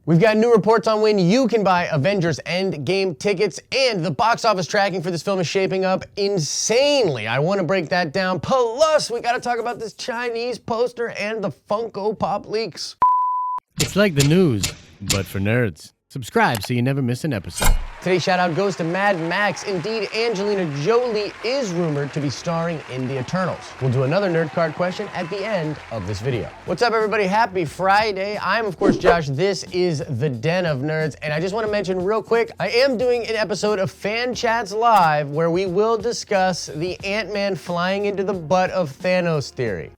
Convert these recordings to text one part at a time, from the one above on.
We've got new reports on when you can buy Avengers Endgame tickets, and the box office tracking for this film is shaping up insanely. I want to break that down. Plus, we got to talk about this Chinese poster and the Funko Pop leaks. It's like the news, but for nerds. Subscribe so you never miss an episode. Today's shout out goes to Mad Max. Indeed, Angelina Jolie is rumored to be starring in The Eternals. We'll do another nerd card question at the end of this video. What's up, everybody? Happy Friday. I'm, of course, Josh. This is The Den of Nerds, and I just want to mention real quick, I am doing an episode of Fan Chats Live where we will discuss the Ant-Man flying into the butt of Thanos theory.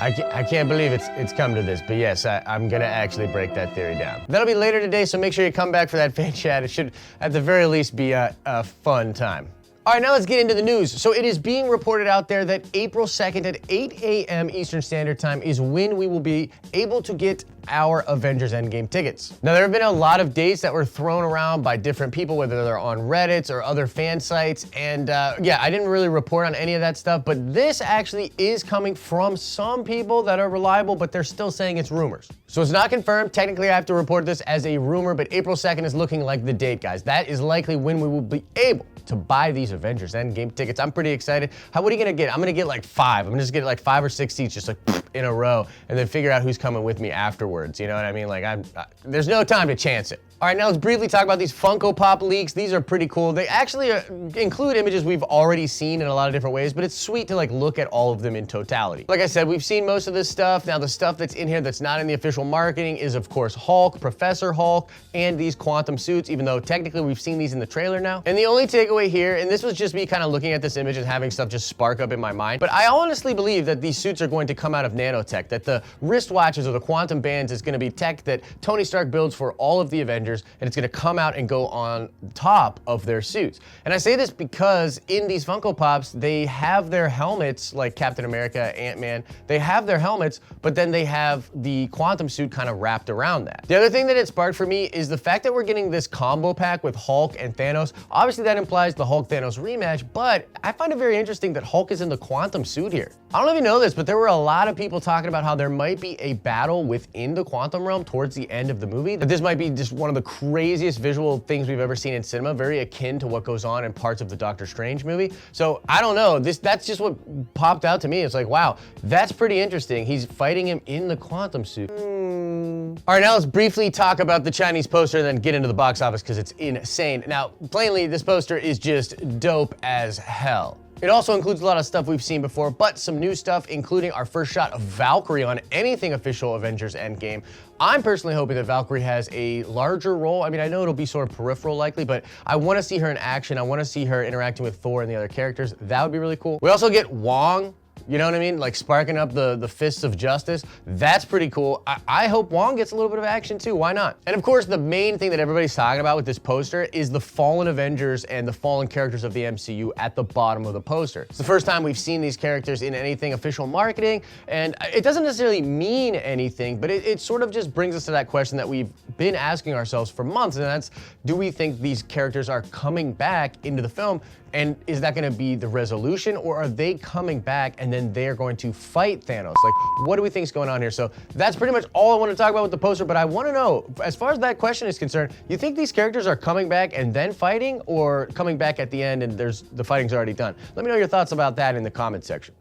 I can't believe it's come to this, but yes, I'm gonna actually break that theory down. That'll be later today, so make sure you come back for that fan chat. It should, at the very least, be a fun time. All right, now let's get into the news. So it is being reported out there that April 2nd at 8 a.m. Eastern Standard Time is when we will be able to get our Avengers Endgame tickets. Now, there have been a lot of dates that were thrown around by different people, whether they're on Reddit or other fan sites, and yeah, I didn't really report on any of that stuff, but this actually is coming from some people that are reliable, but they're still saying it's rumors. So it's not confirmed. Technically, I have to report this as a rumor, but April 2nd is looking like the date, guys. That is likely when we will be able to buy these Avengers Endgame tickets. I'm pretty excited. What are you gonna get? I'm gonna get like 5. I'm gonna just get like 5 or 6 seats, just like in a row, and then figure out who's coming with me afterwards. You know what I mean? Like, there's no time to chance it. All right, now let's briefly talk about these Funko Pop leaks. These are pretty cool. They actually include images we've already seen in a lot of different ways, but it's sweet to like look at all of them in totality. Like I said, we've seen most of this stuff. Now the stuff that's in here that's not in the official marketing is of course Hulk, Professor Hulk, and these quantum suits, even though technically we've seen these in the trailer now. And the only takeaway here, and this was just me kind of looking at this image and having stuff just spark up in my mind, but I honestly believe that these suits are going to come out of nanotech, that the wristwatches or the quantum bands is going to be tech that Tony Stark builds for all of the Avengers, and it's going to come out and go on top of their suits. And I say this because in these Funko Pops, they have their helmets, like Captain America, Ant-Man, they have their helmets, but then they have the quantum suit kind of wrapped around that. The other thing that it sparked for me is the fact that we're getting this combo pack with Hulk and Thanos. Obviously that implies the Hulk-Thanos rematch, but I find it very interesting that Hulk is in the quantum suit here. I don't know if you know this, but there were a lot of people talking about how there might be a battle within the quantum realm towards the end of the movie, that this might be just one of the craziest visual things we've ever seen in cinema, very akin to what goes on in parts of the Doctor Strange movie. So I don't know, that's just what popped out to me. It's like, wow, that's pretty interesting. He's fighting him in the quantum suit. All right, now let's briefly talk about the Chinese poster and then get into the box office because it's insane. Now, plainly, this poster is just dope as hell. It also includes a lot of stuff we've seen before, but some new stuff, including our first shot of Valkyrie on anything official Avengers Endgame. I'm personally hoping that Valkyrie has a larger role. I mean, I know it'll be sort of peripheral likely, but I want to see her in action. I want to see her interacting with Thor and the other characters. That would be really cool. We also get Wong. You know what I mean? Like sparking up the fists of justice. That's pretty cool. I hope Wong gets a little bit of action too. Why not? And of course, the main thing that everybody's talking about with this poster is the fallen Avengers and the fallen characters of the MCU at the bottom of the poster. It's the first time we've seen these characters in anything official marketing, and it doesn't necessarily mean anything, but it sort of just brings us to that question that we've been asking ourselves for months, and that's, do we think these characters are coming back into the film? And is that gonna be the resolution, or are they coming back and then they're going to fight Thanos? Like, what do we think is going on here? So that's pretty much all I want to talk about with the poster, but I want to know, as far as that question is concerned, you think these characters are coming back and then fighting, or coming back at the end and the fighting's already done? Let me know your thoughts about that in the comment section.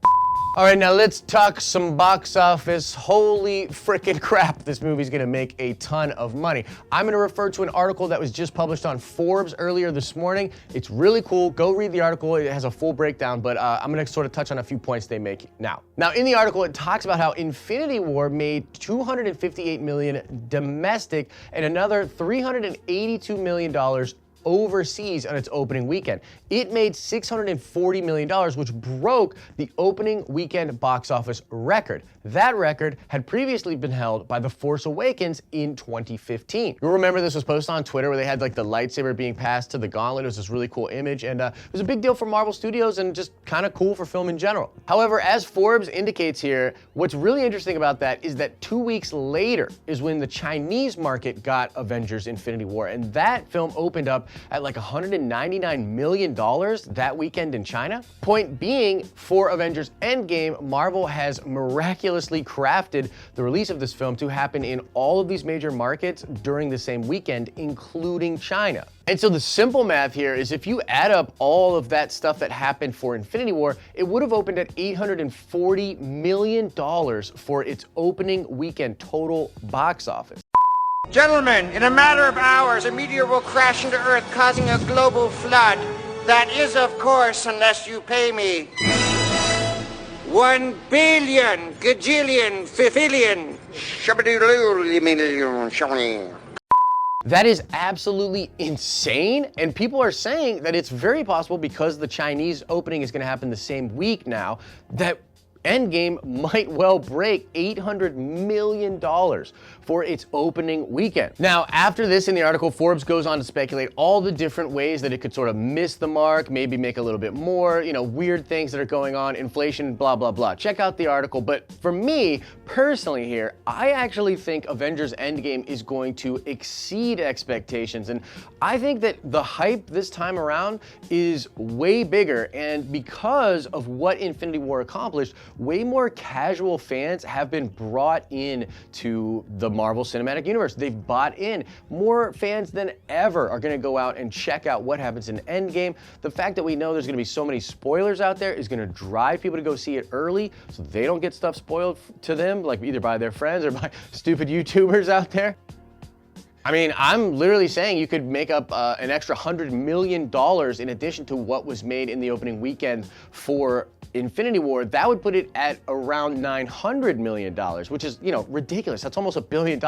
All right, now let's talk some box office. Holy freaking crap, this movie's gonna make a ton of money. I'm gonna refer to an article that was just published on Forbes earlier this morning. It's really cool. Go read the article. It has a full breakdown, but I'm gonna sort of touch on a few points they make now. Now, in the article, it talks about how Infinity War made $258 million domestic and another $382 million overseas on its opening weekend. It made $640 million, which broke the opening weekend box office record. That record had previously been held by The Force Awakens in 2015. You'll remember this was posted on Twitter where they had like the lightsaber being passed to the gauntlet. It was this really cool image, and it was a big deal for Marvel Studios and just kind of cool for film in general. However, as Forbes indicates here, what's really interesting about that is that 2 weeks later is when the Chinese market got Avengers Infinity War, and that film opened up at like $199 million that weekend in China. Point being, for Avengers Endgame, Marvel has miraculously crafted the release of this film to happen in all of these major markets during the same weekend, including China. And so the simple math here is if you add up all of that stuff that happened for Infinity War, it would have opened at $840 million for its opening weekend total box office. Gentlemen, in a matter of hours, a meteor will crash into Earth, causing a global flood. That is, of course, unless you pay me 1 billion, gajillion, fifillion, shabba-doodle-oo. That is absolutely insane, and people are saying that it's very possible, because the Chinese opening is going to happen the same week now, that Endgame might well break $800 million for its opening weekend. Now, after this in the article, Forbes goes on to speculate all the different ways that it could sort of miss the mark, maybe make a little bit more, weird things that are going on, inflation, blah, blah, blah. Check out the article. But for me, personally here, I actually think Avengers Endgame is going to exceed expectations. And I think that the hype this time around is way bigger. And because of what Infinity War accomplished, way more casual fans have been brought in to the Marvel Cinematic Universe. They've bought in. More fans than ever are going to go out and check out what happens in Endgame. The fact that we know there's going to be so many spoilers out there is going to drive people to go see it early so they don't get stuff spoiled to them, like either by their friends or by stupid YouTubers out there. I mean, I'm literally saying you could make up an extra $100 million in addition to what was made in the opening weekend for Infinity War. That would put it at around $900 million, which is, ridiculous. That's almost $1 billion.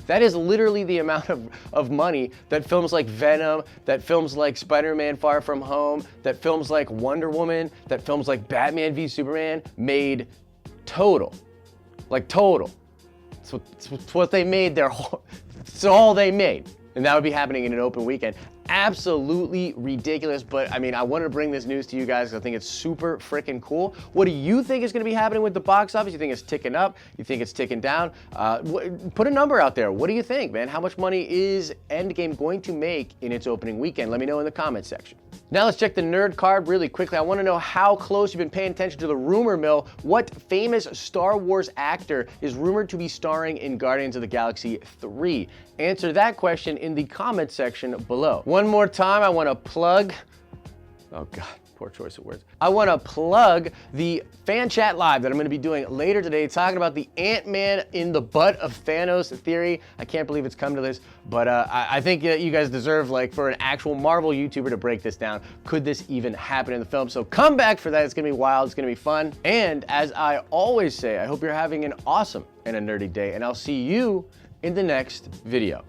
That is literally the amount of money that films like Venom, that films like Spider-Man Far From Home, that films like Wonder Woman, that films like Batman v Superman made total. Like total. It's what they made their whole... It's all they made, and that would be happening in an open weekend. Absolutely ridiculous, but I mean, I wanted to bring this news to you guys because I think it's super freaking cool. What do you think is going to be happening with the box office? You think it's ticking up? You think it's ticking down? Put a number out there. What do you think, man? How much money is Endgame going to make in its opening weekend? Let me know in the comments section. Now let's check the nerd card really quickly. I want to know how close you've been paying attention to the rumor mill. What famous Star Wars actor is rumored to be starring in Guardians of the Galaxy 3? Answer that question in the comments section below. One more time, I want to plug, oh God, poor choice of words. I want to plug the Fan Chat Live that I'm going to be doing later today, talking about the Ant-Man in the butt of Thanos theory. I can't believe it's come to this, but I think that you guys deserve, for an actual Marvel YouTuber to break this down. Could this even happen in the film? So come back for that. It's going to be wild. It's going to be fun. And as I always say, I hope you're having an awesome and a nerdy day, and I'll see you in the next video.